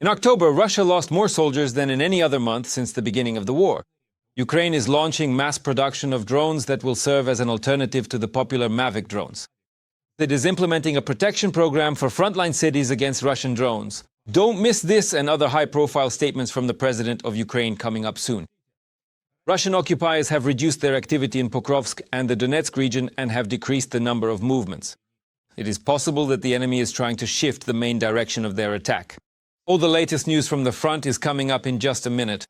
In October, Russia lost more soldiers than in any other month since the beginning of the war. Ukraine is launching mass production of drones that will serve as an alternative to the popular Mavic drones. It is implementing a protection program for frontline cities against Russian drones. Don't miss this and other high-profile statements from the president of Ukraine coming up soon. Russian occupiers have reduced their activity in Pokrovsk and the Donetsk region and have decreased the number of movements. It is possible that the enemy is trying to shift the main direction of their attack. All the latest news from the front is coming up in just a minute.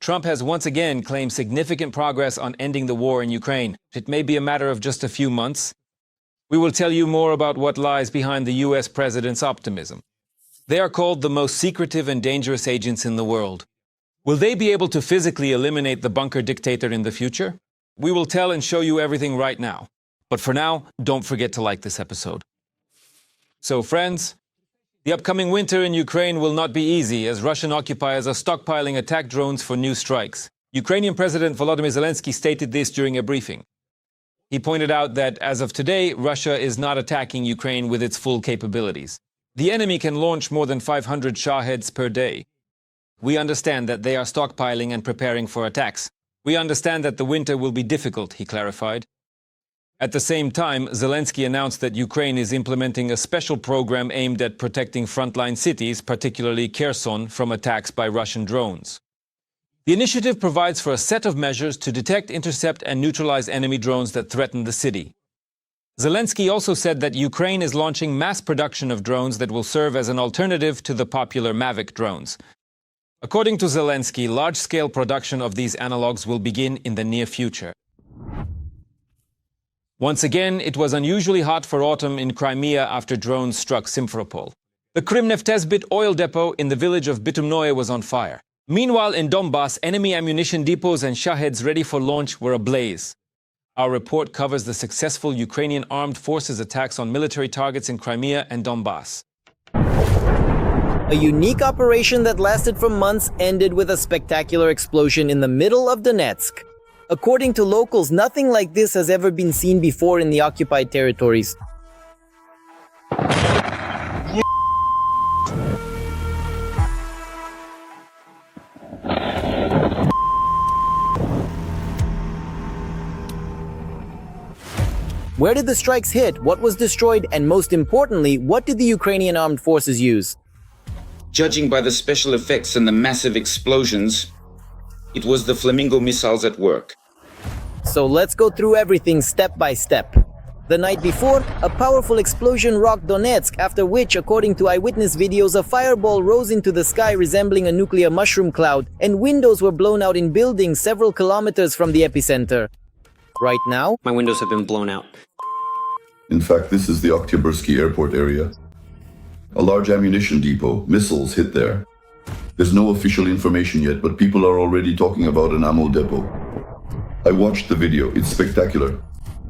Trump has once again claimed significant progress on ending the war in Ukraine. It may be a matter of just a few months. We will tell you more about what lies behind the US president's optimism. They are called the most secretive and dangerous agents in the world. Will they be able to physically eliminate the bunker dictator in the future? We will tell and show you everything right now. But for now, don't forget to like this episode. So friends, the upcoming winter in Ukraine will not be easy as Russian occupiers are stockpiling attack drones for new strikes. Ukrainian President Volodymyr Zelenskyy stated this during a briefing. He pointed out that as of today, Russia is not attacking Ukraine with its full capabilities. The enemy can launch more than 500 Shaheds per day. We understand that they are stockpiling and preparing for attacks. We understand that the winter will be difficult, he clarified. At the same time, Zelenskyy announced that Ukraine is implementing a special program aimed at protecting frontline cities, particularly Kherson, from attacks by Russian drones. The initiative provides for a set of measures to detect, intercept, and neutralize enemy drones that threaten the city. Zelenskyy also said that Ukraine is launching mass production of drones that will serve as an alternative to the popular Mavic drones. According to Zelenskyy, large-scale production of these analogs will begin in the near future. Once again, it was unusually hot for autumn in Crimea after drones struck Simferopol. The Kremlin oil depot in the village of Bitumnoye was on fire. Meanwhile, in Donbas, enemy ammunition depots and Shaheds ready for launch were ablaze. Our report covers the successful Ukrainian armed forces attacks on military targets in Crimea and Donbas. A unique operation that lasted for months ended with a spectacular explosion in the middle of Donetsk. According to locals, nothing like this has ever been seen before in the occupied territories. Where did the strikes hit? What was destroyed? And most importantly, what did the Ukrainian armed forces use? Judging by the special effects and the massive explosions, it was the Flamingo missiles at work. So let's go through everything step by step. The night before, a powerful explosion rocked Donetsk, after which, according to eyewitness videos, a fireball rose into the sky resembling a nuclear mushroom cloud, and windows were blown out in buildings several kilometers from the epicenter. Right now, my windows have been blown out. In fact, this is the Occupiers airport area. A large ammunition depot, missiles hit there. There's no official information yet, but people are already talking about an ammo depot. I watched the video, it's spectacular.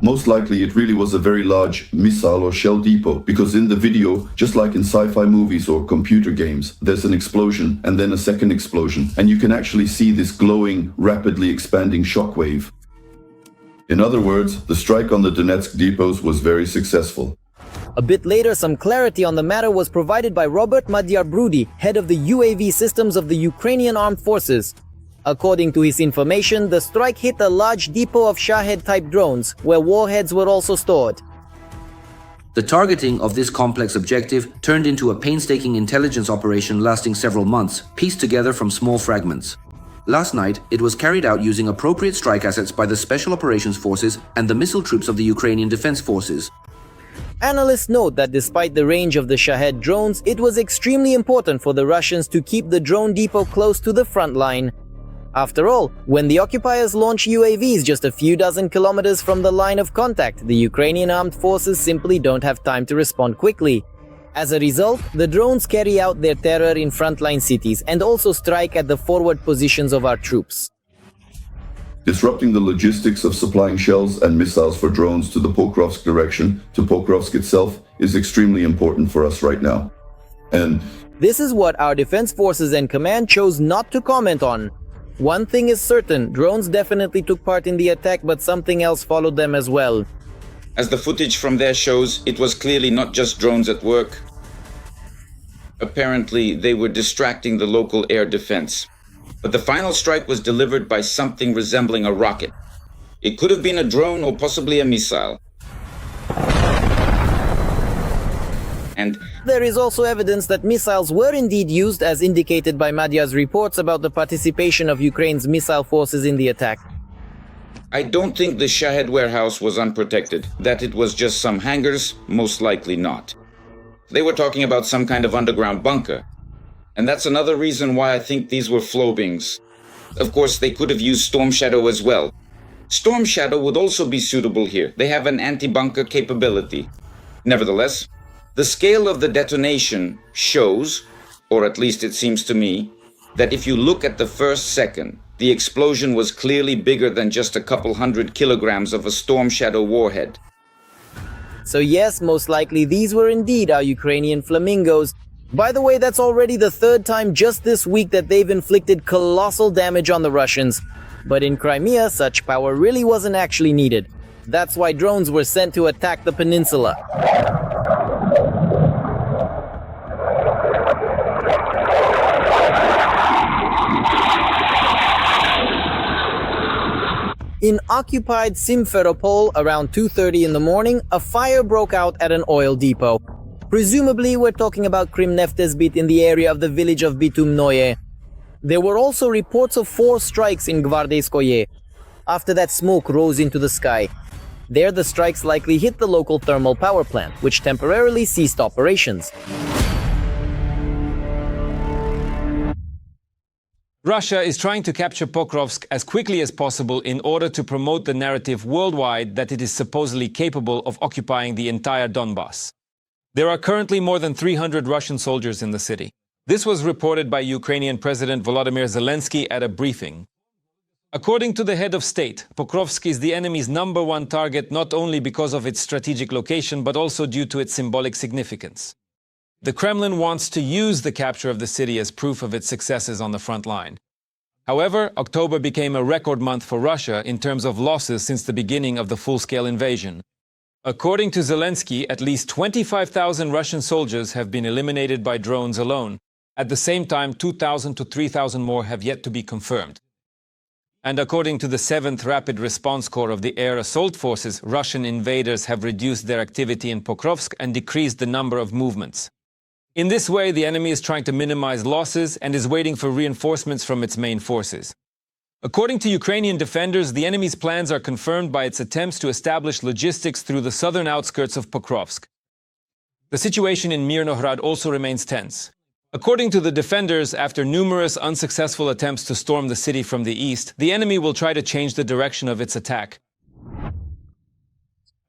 Most likely it really was a very large missile or shell depot, because in the video, just like in sci-fi movies or computer games, there's an explosion and then a second explosion, and you can actually see this glowing, rapidly expanding shockwave. In other words, the strike on the Donetsk depots was very successful. A bit later, some clarity on the matter was provided by Robert Madyar-Brudi, head of the UAV systems of the Ukrainian armed forces. According to his information, the strike hit a large depot of Shahed-type drones, where warheads were also stored. The targeting of this complex objective turned into a painstaking intelligence operation lasting several months, pieced together from small fragments. Last night, it was carried out using appropriate strike assets by the Special Operations Forces and the missile troops of the Ukrainian Defense Forces. Analysts note that despite the range of the Shahed drones, it was extremely important for the Russians to keep the drone depot close to the front line. After all, when the occupiers launch UAVs just a few dozen kilometers from the line of contact, the Ukrainian armed forces simply don't have time to respond quickly. As a result, the drones carry out their terror in frontline cities and also strike at the forward positions of our troops. Disrupting the logistics of supplying shells and missiles for drones to the Pokrovsk direction, to Pokrovsk itself, is extremely important for us right now. And this is what our defense forces and command chose not to comment on. One thing is certain, drones definitely took part in the attack, but something else followed them as well. As the footage from there shows, it was clearly not just drones at work. Apparently, they were distracting the local air defense. But the final strike was delivered by something resembling a rocket. It could have been a drone or possibly a missile. And there is also evidence that missiles were indeed used, as indicated by Madya's reports about the participation of Ukraine's missile forces in the attack. I don't think the Shahed warehouse was unprotected. That it was just some hangars, most likely not. They were talking about some kind of underground bunker. And that's another reason why I think these were Flowbings. Of course, they could have used Storm Shadow as well. Storm Shadow would also be suitable here. They have an anti-bunker capability. Nevertheless, the scale of the detonation shows, or at least it seems to me, that if you look at the first second, the explosion was clearly bigger than just a couple 100 kilograms of a Storm Shadow warhead. So yes, most likely these were indeed our Ukrainian flamingos. By the way, that's already the third time just this week that they've inflicted colossal damage on the Russians. But in Crimea, such power really wasn't actually needed. That's why drones were sent to attack the peninsula. In occupied Simferopol, around 2:30 in the morning, a fire broke out at an oil depot. Presumably, we're talking about Krimneftezbit in the area of the village of Bitumnoye. There were also reports of 4 strikes in Gvardeyskoye. After that, smoke rose into the sky. There, the strikes likely hit the local thermal power plant, which temporarily ceased operations. Russia is trying to capture Pokrovsk as quickly as possible in order to promote the narrative worldwide that it is supposedly capable of occupying the entire Donbas. There are currently more than 300 Russian soldiers in the city. This was reported by Ukrainian President Volodymyr Zelenskyy at a briefing. According to the head of state, Pokrovsk is the enemy's #1 target not only because of its strategic location but also due to its symbolic significance. The Kremlin wants to use the capture of the city as proof of its successes on the front line. However, October became a record month for Russia in terms of losses since the beginning of the full-scale invasion. According to Zelenskyy, at least 25,000 Russian soldiers have been eliminated by drones alone. At the same time, 2,000 to 3,000 more have yet to be confirmed. And according to the 7th Rapid Response Corps of the Air Assault Forces, Russian invaders have reduced their activity in Pokrovsk and decreased the number of movements. In this way, the enemy is trying to minimize losses and is waiting for reinforcements from its main forces. According to Ukrainian defenders, the enemy's plans are confirmed by its attempts to establish logistics through the southern outskirts of Pokrovsk. The situation in Myrnohrad also remains tense. According to the defenders, after numerous unsuccessful attempts to storm the city from the east, the enemy will try to change the direction of its attack.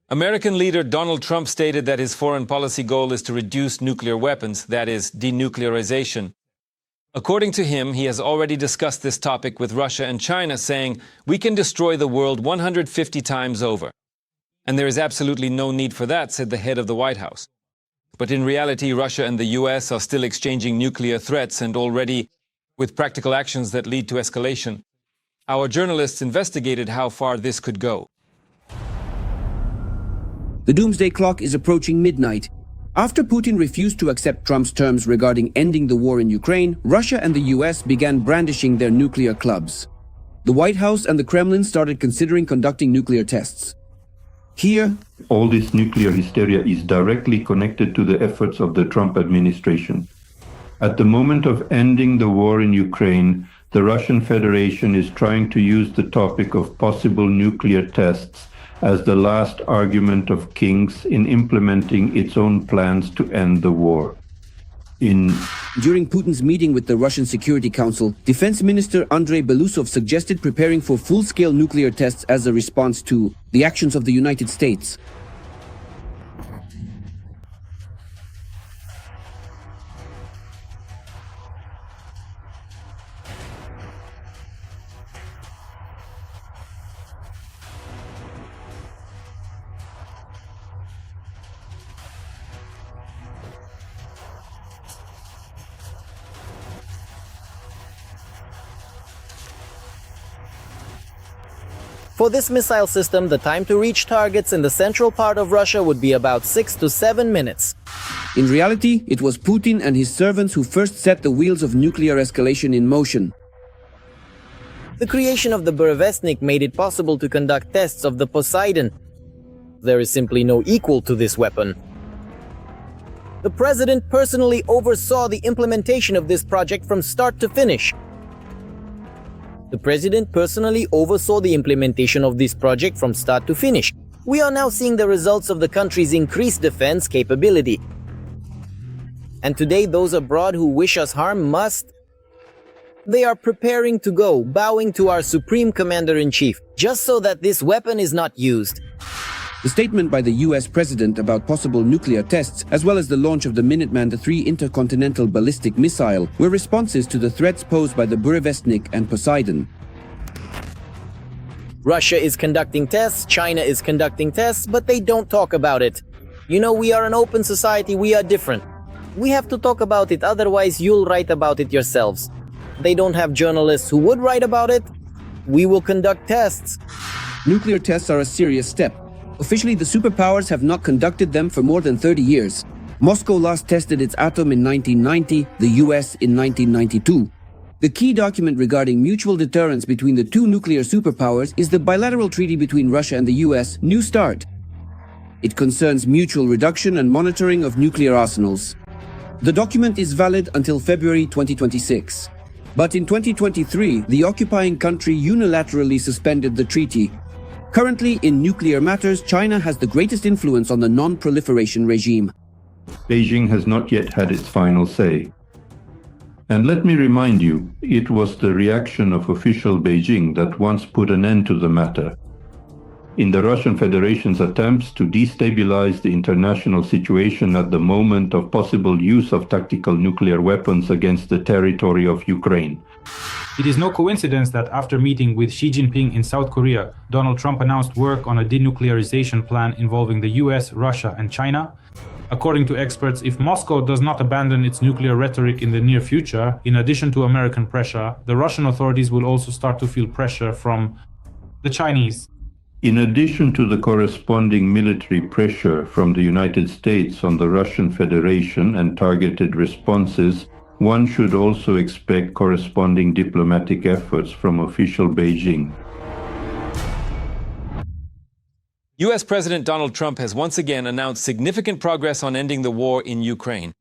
American leader Donald Trump stated that his foreign policy goal is to reduce nuclear weapons, that is, denuclearization. According to him, he has already discussed this topic with Russia and China, saying, "We can destroy the world 150 times over." And there is absolutely no need for that, said the head of the White House. But in reality, Russia and the US are still exchanging nuclear threats and already with practical actions that lead to escalation. Our journalists investigated how far this could go. The doomsday clock is approaching midnight. After Putin refused to accept Trump's terms regarding ending the war in Ukraine, Russia and the US began brandishing their nuclear clubs. The White House and the Kremlin started considering conducting nuclear tests. Here, all this nuclear hysteria is directly connected to the efforts of the Trump administration. At the moment of ending the war in Ukraine, the Russian Federation is trying to use the topic of possible nuclear tests as the last argument of kings in implementing its own plans to end the war. During Putin's meeting with the Russian Security Council, Defense Minister Andrei Belousov suggested preparing for full-scale nuclear tests as a response to the actions of the United States. For this missile system, the time to reach targets in the central part of Russia would be about 6 to 7 minutes. In reality, it was Putin and his servants who first set the wheels of nuclear escalation in motion. The creation of the Burevestnik made it possible to conduct tests of the Poseidon. There is simply no equal to this weapon. The president personally oversaw the implementation of this project from start to finish. The president personally oversaw the implementation of this project from start to finish. We are now seeing the results of the country's increased defense capability. And today, those abroad who wish us harm must... They are preparing to go, bowing to our Supreme Commander-in-Chief, just so that this weapon is not used. The statement by the US president about possible nuclear tests, as well as the launch of the Minuteman III intercontinental ballistic missile, were responses to the threats posed by the Burevestnik and Poseidon. Russia is conducting tests, China is conducting tests, but they don't talk about it. You know, we are an open society, we are different. We have to talk about it, otherwise you'll write about it yourselves. They don't have journalists who would write about it. We will conduct tests. Nuclear tests are a serious step. Officially, the superpowers have not conducted them for more than 30 years. Moscow last tested its atom in 1990, the US in 1992. The key document regarding mutual deterrence between the two nuclear superpowers is the bilateral treaty between Russia and the US, New START. It concerns mutual reduction and monitoring of nuclear arsenals. The document is valid until February 2026. But in 2023, the occupying country unilaterally suspended the treaty. Currently, in nuclear matters, China has the greatest influence on the non-proliferation regime. Beijing has not yet had its final say. And let me remind you, it was the reaction of official Beijing that once put an end to the matter. In the Russian Federation's attempts to destabilize the international situation at the moment of possible use of tactical nuclear weapons against the territory of Ukraine. It is no coincidence that after meeting with Xi Jinping in South Korea, Donald Trump announced work on a denuclearization plan involving the US, Russia, and China. According to experts, if Moscow does not abandon its nuclear rhetoric in the near future, in addition to American pressure, the Russian authorities will also start to feel pressure from the Chinese. In addition to the corresponding military pressure from the United States on the Russian Federation and targeted responses, one should also expect corresponding diplomatic efforts from official Beijing. US President Donald Trump has once again announced significant progress on ending the war in Ukraine.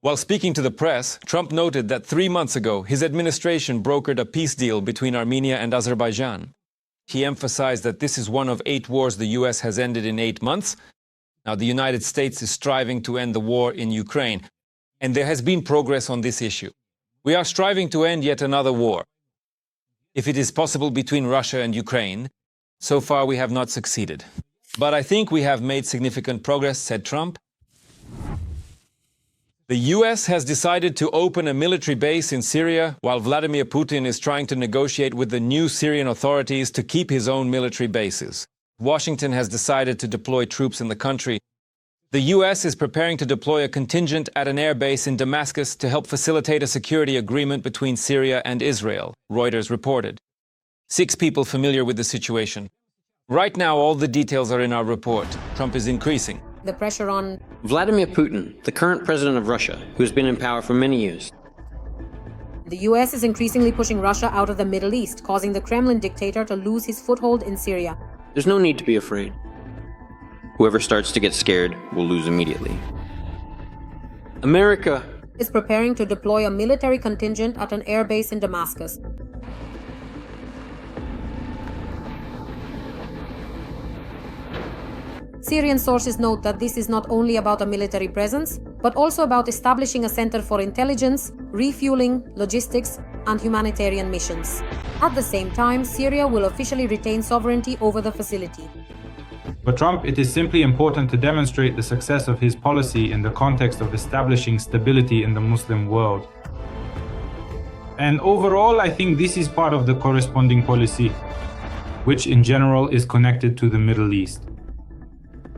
While speaking to the press, Trump noted that 3 months ago, his administration brokered a peace deal between Armenia and Azerbaijan. He emphasized that this is one of 8 wars the US has ended in 8 months. Now, the United States is striving to end the war in Ukraine, and there has been progress on this issue. We are striving to end yet another war. If it is possible between Russia and Ukraine, so far we have not succeeded. But I think we have made significant progress, said Trump. The US has decided to open a military base in Syria, while Vladimir Putin is trying to negotiate with the new Syrian authorities to keep his own military bases. Washington has decided to deploy troops in the country. The US is preparing to deploy a contingent at an air base in Damascus to help facilitate a security agreement between Syria and Israel, Reuters reported. 6 people familiar with the situation. Right now, all the details are in our report. Trump is increasing the pressure on Vladimir Putin, the current president of Russia, who has been in power for many years. The US is increasingly pushing Russia out of the Middle East, causing the Kremlin dictator to lose his foothold in Syria. There's no need to be afraid. Whoever starts to get scared will lose immediately. America is preparing to deploy a military contingent at an air base in Damascus. Syrian sources note that this is not only about a military presence, but also about establishing a center for intelligence, refueling, logistics, and humanitarian missions. At the same time, Syria will officially retain sovereignty over the facility. For Trump, it is simply important to demonstrate the success of his policy in the context of establishing stability in the Muslim world. And overall, I think this is part of the corresponding policy, which in general is connected to the Middle East.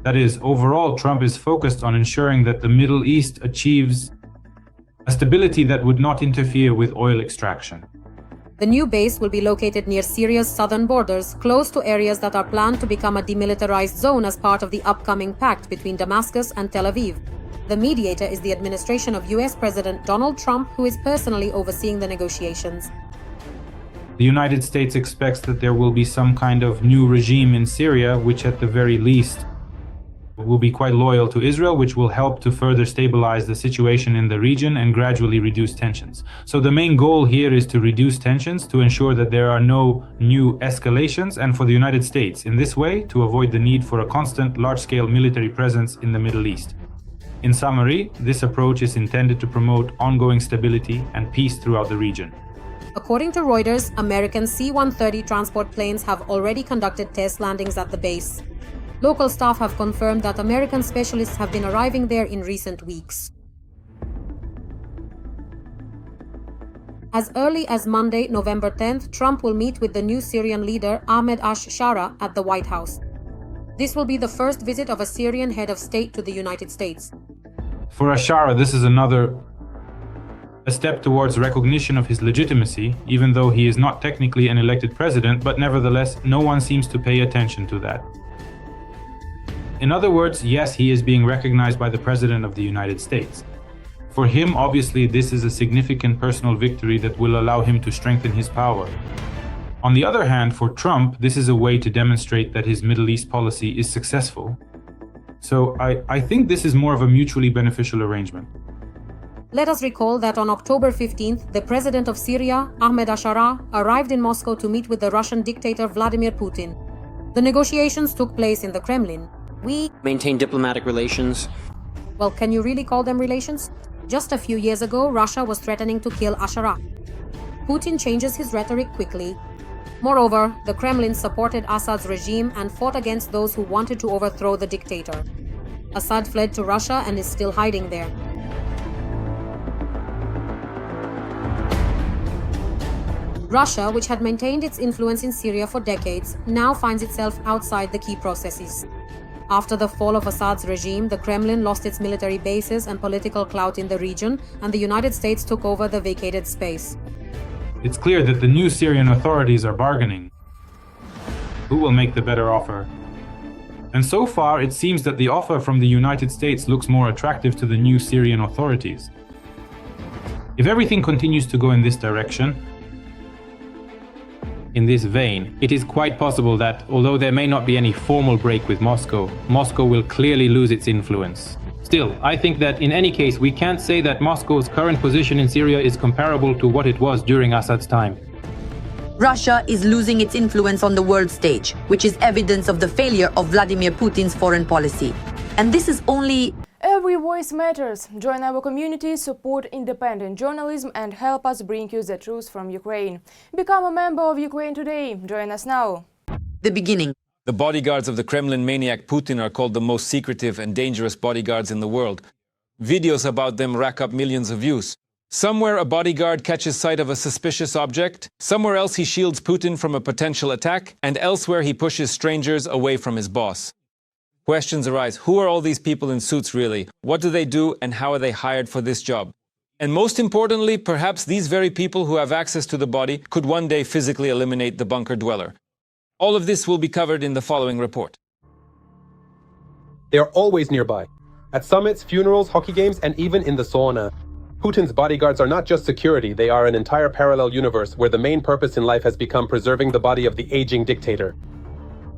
That is, overall, Trump is focused on ensuring that the Middle East achieves a stability that would not interfere with oil extraction. The new base will be located near Syria's southern borders, close to areas that are planned to become a demilitarized zone as part of the upcoming pact between Damascus and Tel Aviv. The mediator is the administration of US President Donald Trump, who is personally overseeing the negotiations. The United States expects that there will be some kind of new regime in Syria, which at the very least will be quite loyal to Israel, which will help to further stabilize the situation in the region and gradually reduce tensions. So the main goal here is to reduce tensions, to ensure that there are no new escalations, and for the United States, in this way, to avoid the need for a constant large-scale military presence in the Middle East. In summary, this approach is intended to promote ongoing stability and peace throughout the region. According to Reuters, American C-130 transport planes have already conducted test landings at the base. Local staff have confirmed that American specialists have been arriving there in recent weeks. As early as Monday, November 10th, Trump will meet with the new Syrian leader Ahmed al-Shara at the White House. This will be the first visit of a Syrian head of state to the United States. For al-Shara, this is a step towards recognition of his legitimacy, even though he is not technically an elected president, but nevertheless, no one seems to pay attention to that. In other words, yes, he is being recognized by the President of the United States. For him, obviously, this is a significant personal victory that will allow him to strengthen his power. On the other hand, for Trump, this is a way to demonstrate that his Middle East policy is successful. So I think this is more of a mutually beneficial arrangement. Let us recall that on October 15th, the president of Syria, Ahmed al-Shara, arrived in Moscow to meet with the Russian dictator Vladimir Putin. The negotiations took place in the Kremlin. We Maintain diplomatic relations. Well, can you really call them relations? Just a few years ago, Russia was threatening to kill al-Shara. Putin changes his rhetoric quickly. Moreover, the Kremlin supported Assad's regime and fought against those who wanted to overthrow the dictator. Assad fled to Russia and is still hiding there. Russia, which had maintained its influence in Syria for decades, now finds itself outside the key processes. After the fall of Assad's regime, the Kremlin lost its military bases and political clout in the region, and the United States took over the vacated space. It's clear that the new Syrian authorities are bargaining. Who will make the better offer? And so far, it seems that the offer from the United States looks more attractive to the new Syrian authorities. If everything continues to go in this direction, in this vein, it is quite possible that, although there may not be any formal break with Moscow, Moscow will clearly lose its influence. Still, I think that in any case, we can't say that Moscow's current position in Syria is comparable to what it was during Assad's time. Russia is losing its influence on the world stage, which is evidence of the failure of Vladimir Putin's foreign policy. And this is only... Every voice matters. Join our community, support independent journalism and help us bring you the truth from Ukraine. Become a member of Ukraine Today. Join us now. The beginning. The bodyguards of the Kremlin maniac Putin are called the most secretive and dangerous bodyguards in the world. Videos about them rack up millions of views. Somewhere a bodyguard catches sight of a suspicious object, somewhere else he shields Putin from a potential attack, and elsewhere he pushes strangers away from his boss. Questions arise: who are all these people in suits really? What do they do and how are they hired for this job? And most importantly, perhaps these very people who have access to the body could one day physically eliminate the bunker dweller. All of this will be covered in the following report. They are always nearby. At summits, funerals, hockey games, and even in the sauna. Putin's bodyguards are not just security, they are an entire parallel universe where the main purpose in life has become preserving the body of the aging dictator.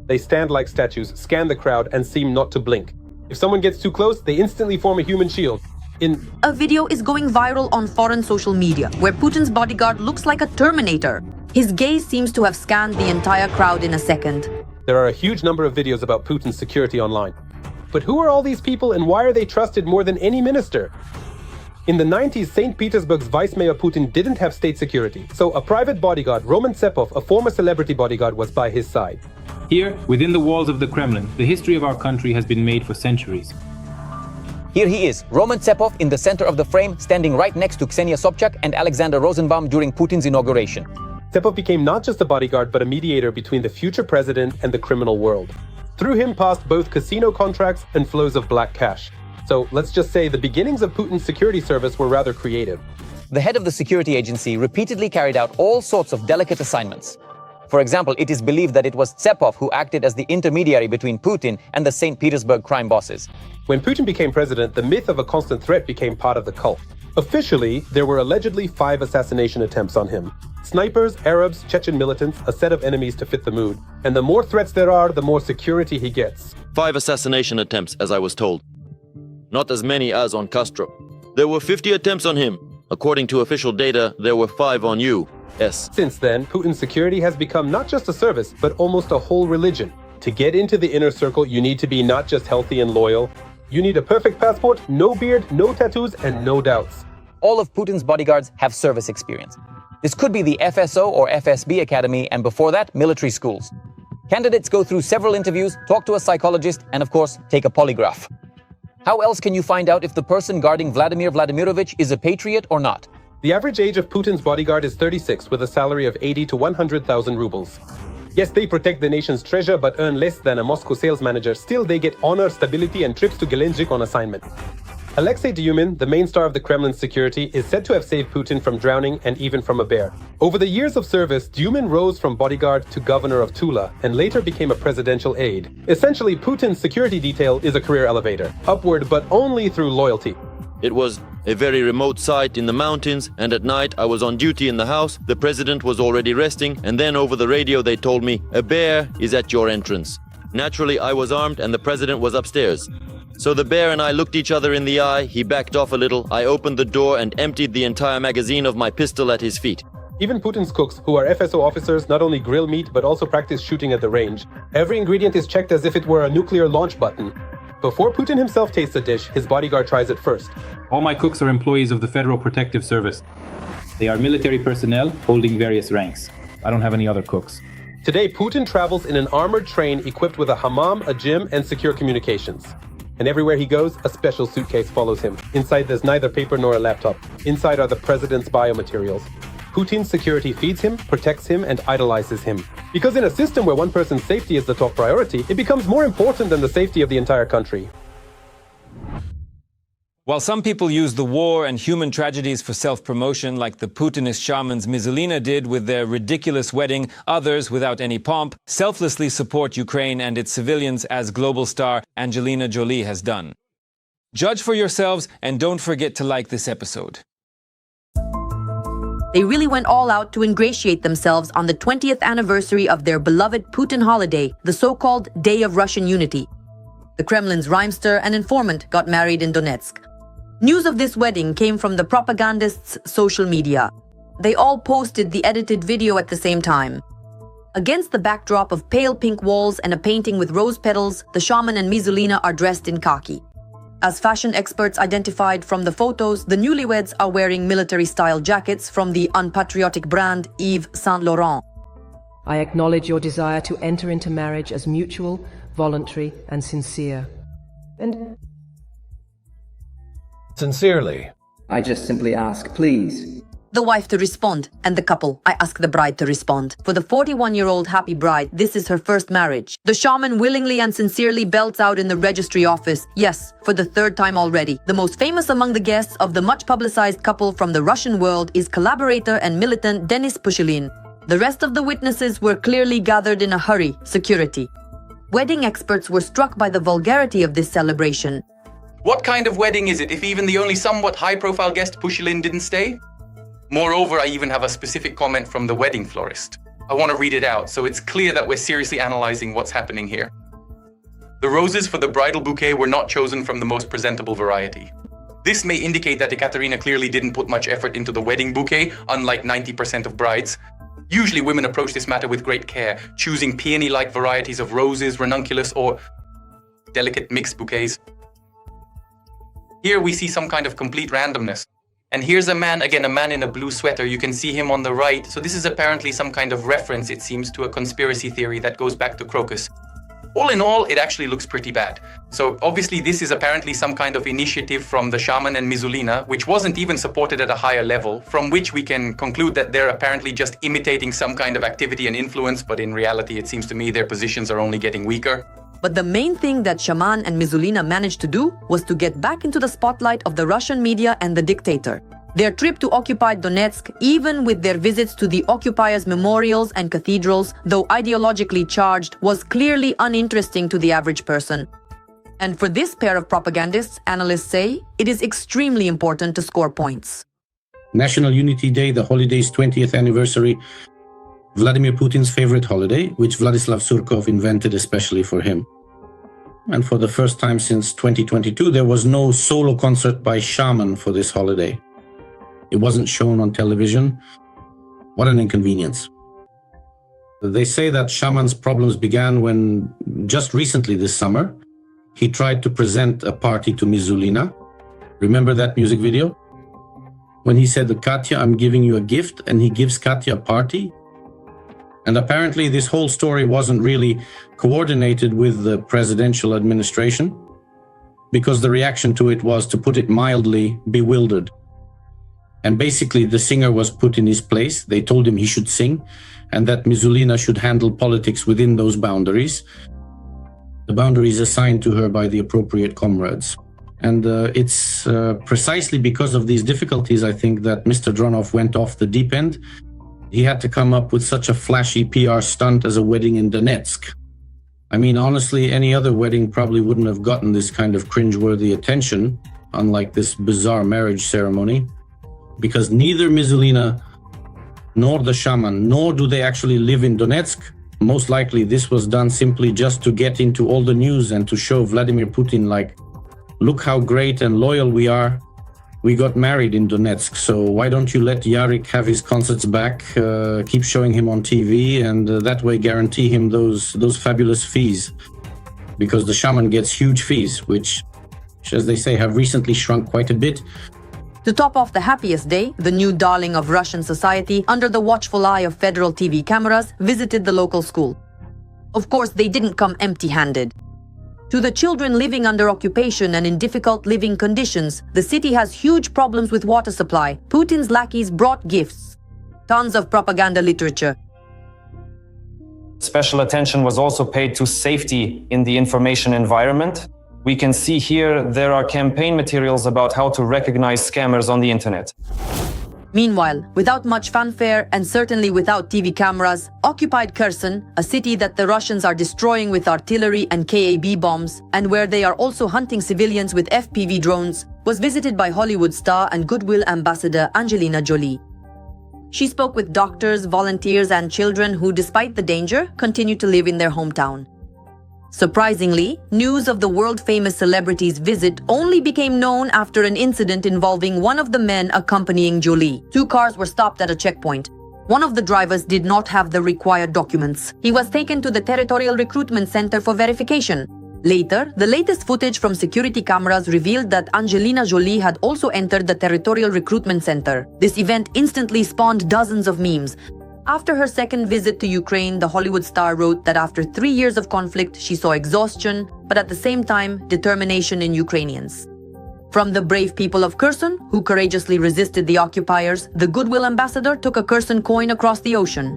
They stand like statues, scan the crowd, and seem not to blink. If someone gets too close, they instantly form a human shield. A video is going viral on foreign social media, where Putin's bodyguard looks like a Terminator. His gaze seems to have scanned the entire crowd in a second. There are a huge number of videos about Putin's security online. But who are all these people and why are they trusted more than any minister? In the 90s, St. Petersburg's Vice Mayor Putin didn't have state security, so a private bodyguard, Roman Tsepov, a former celebrity bodyguard, was by his side. Here, within the walls of the Kremlin, the history of our country has been made for centuries. Here he is, Roman Tsepov, in the center of the frame, standing right next to Ksenia Sobchak and Alexander Rosenbaum during Putin's inauguration. Tsepov became not just a bodyguard, but a mediator between the future president and the criminal world. Through him passed both casino contracts and flows of black cash. So let's just say the beginnings of Putin's security service were rather creative. The head of the security agency repeatedly carried out all sorts of delicate assignments. For example, it is believed that it was Tsepov who acted as the intermediary between Putin and the St. Petersburg crime bosses. When Putin became president, the myth of a constant threat became part of the cult. Officially, there were allegedly 5 assassination attempts on him. Snipers, Arabs, Chechen militants, a set of enemies to fit the mood. And the more threats there are, the more security he gets. 5 assassination attempts, as I was told. Not as many as on Castro. There were 50 attempts on him. According to official data, there were 5 on you. Yes. Since then, Putin's security has become not just a service, but almost a whole religion. To get into the inner circle, you need to be not just healthy and loyal. You need a perfect passport, no beard, no tattoos, and no doubts. All of Putin's bodyguards have service experience. This could be the FSO or FSB academy, and before that, military schools. Candidates go through several interviews, talk to a psychologist, and of course, take a polygraph. How else can you find out if the person guarding Vladimir Vladimirovich is a patriot or not? The average age of Putin's bodyguard is 36, with a salary of 80 to 100,000 rubles. Yes, they protect the nation's treasure, but earn less than a Moscow sales manager. Still, they get honor, stability, and trips to Gelendzhik on assignment. Alexei Dyumin, the main star of the Kremlin's security, is said to have saved Putin from drowning and even from a bear. Over the years of service, Dyumin rose from bodyguard to governor of Tula and later became a presidential aide. Essentially, Putin's security detail is a career elevator, upward but only through loyalty. It was a very remote site in the mountains, and at night I was on duty in the house. The president was already resting, and then over the radio they told me, "A bear is at your entrance." Naturally, I was armed and the president was upstairs. So the bear and I looked each other in the eye, he backed off a little, I opened the door and emptied the entire magazine of my pistol at his feet. Even Putin's cooks, who are FSO officers, not only grill meat but also practice shooting at the range. Every ingredient is checked as if it were a nuclear launch button. Before Putin himself tastes a dish, his bodyguard tries it first. All my cooks are employees of the Federal Protective Service. They are military personnel holding various ranks. I don't have any other cooks. Today, Putin travels in an armored train equipped with a hammam, a gym, and secure communications. And everywhere he goes, a special suitcase follows him. Inside, there's neither paper nor a laptop. Inside are the president's biomaterials. Putin's security feeds him, protects him, and idolizes him. Because in a system where one person's safety is the top priority, it becomes more important than the safety of the entire country. While some people use the war and human tragedies for self-promotion, like the Putin'S shamans Mizulina did with their ridiculous wedding, others, without any pomp, selflessly support Ukraine and its civilians, as global star Angelina Jolie has done. Judge for yourselves, and don't forget to like this episode. They really went all out to ingratiate themselves on the 20th anniversary of their beloved Putin holiday, the so-called Day of Russian Unity. The Kremlin's rhymester and informant got married in Donetsk. News of this wedding came from the propagandists' social media. They all posted the edited video at the same time. Against the backdrop of pale pink walls and a painting with rose petals, the shaman and Mizulina are dressed in khaki. As fashion experts identified from the photos, the newlyweds are wearing military-style jackets from the unpatriotic brand Yves Saint Laurent. I acknowledge your desire to enter into marriage as mutual, voluntary, and sincere. And sincerely. I just simply ask, please. The wife to respond, and the couple, I ask the bride to respond. For the 41-year-old happy bride, this is her first marriage. The shaman willingly and sincerely belts out in the registry office, yes, for the 3rd time already. The most famous among the guests of the much-publicized couple from the Russian world is collaborator and militant Denis Pushilin. The rest of the witnesses were clearly gathered in a hurry, security. Wedding experts were struck by the vulgarity of this celebration. What kind of wedding is it if even the only somewhat high-profile guest Pushilin didn't stay? Moreover, I even have a specific comment from the wedding florist. I want to read it out so it's clear that we're seriously analyzing what's happening here. The roses for the bridal bouquet were not chosen from the most presentable variety. This may indicate that Ekaterina clearly didn't put much effort into the wedding bouquet, unlike 90% of brides. Usually women approach this matter with great care, choosing peony-like varieties of roses, ranunculus, or delicate mixed bouquets. Here we see some kind of complete randomness. And here's a man, again, a man in a blue sweater. You can see him on the right. So this is apparently some kind of reference, it seems, to a conspiracy theory that goes back to Crocus. All in all, it actually looks pretty bad. So obviously this is apparently some kind of initiative from the shaman and Mizulina, which wasn't even supported at a higher level, from which we can conclude that they're apparently just imitating some kind of activity and influence, but in reality, it seems to me their positions are only getting weaker. But the main thing that shaman and Mizulina managed to do was to get back into the spotlight of the Russian media and the dictator. Their trip to occupied Donetsk, even with their visits to the occupiers' memorials and cathedrals, though ideologically charged, was clearly uninteresting to the average person. And for this pair of propagandists, analysts say, it is extremely important to score points. National Unity Day, the holiday's 20th anniversary, Vladimir Putin's favorite holiday, which Vladislav Surkov invented especially for him. And for the first time since 2022, there was no solo concert by shaman for this holiday. It wasn't shown on television. What an inconvenience. They say that shaman's problems began when, just recently this summer, he tried to present a party to Mizulina. Remember that music video? When he said to Katya, I'm giving you a gift, and he gives Katya a party. And apparently this whole story wasn't really coordinated with the presidential administration, because the reaction to it was, to put it mildly, bewildered. And basically the singer was put in his place. They told him he should sing, and that Mizulina should handle politics within those boundaries. The boundaries assigned to her by the appropriate comrades. And it's precisely because of these difficulties, I think, that Mr. Dronov went off the deep end. He had to come up with such a flashy PR stunt as a wedding in Donetsk. I mean, honestly, any other wedding probably wouldn't have gotten this kind of cringeworthy attention, unlike this bizarre marriage ceremony, because neither Mizulina nor the shaman, nor do they actually live in Donetsk. Most likely this was done simply just to get into all the news and to show Vladimir Putin, like, look how great and loyal we are. We got married in Donetsk, so why don't you let Yarik have his concerts back, keep showing him on TV, and that way guarantee him those fabulous fees. Because the shaman gets huge fees, which, as they say, have recently shrunk quite a bit. To top off the happiest day, the new darling of Russian society, under the watchful eye of federal TV cameras, visited the local school. Of course, they didn't come empty-handed. To the children living under occupation and in difficult living conditions, the city has huge problems with water supply. Putin's lackeys brought gifts. Tons of propaganda literature. Special attention was also paid to safety in the information environment. We can see here there are campaign materials about how to recognize scammers on the internet. Meanwhile, without much fanfare and certainly without TV cameras, occupied Kherson, a city that the Russians are destroying with artillery and KAB bombs, and where they are also hunting civilians with FPV drones, was visited by Hollywood star and goodwill ambassador Angelina Jolie. She spoke with doctors, volunteers, and children who, despite the danger, continue to live in their hometown. Surprisingly, news of the world-famous celebrity's visit only became known after an incident involving one of the men accompanying Jolie. 2 cars were stopped at a checkpoint. One of the drivers did not have the required documents. He was taken to the Territorial Recruitment Center for verification. Later, the latest footage from security cameras revealed that Angelina Jolie had also entered the Territorial Recruitment Center. This event instantly spawned dozens of memes. After her second visit to Ukraine, the Hollywood star wrote that after 3 years of conflict, she saw exhaustion, but at the same time, determination in Ukrainians. From the brave people of Kherson, who courageously resisted the occupiers, the goodwill ambassador took a Kherson coin across the ocean.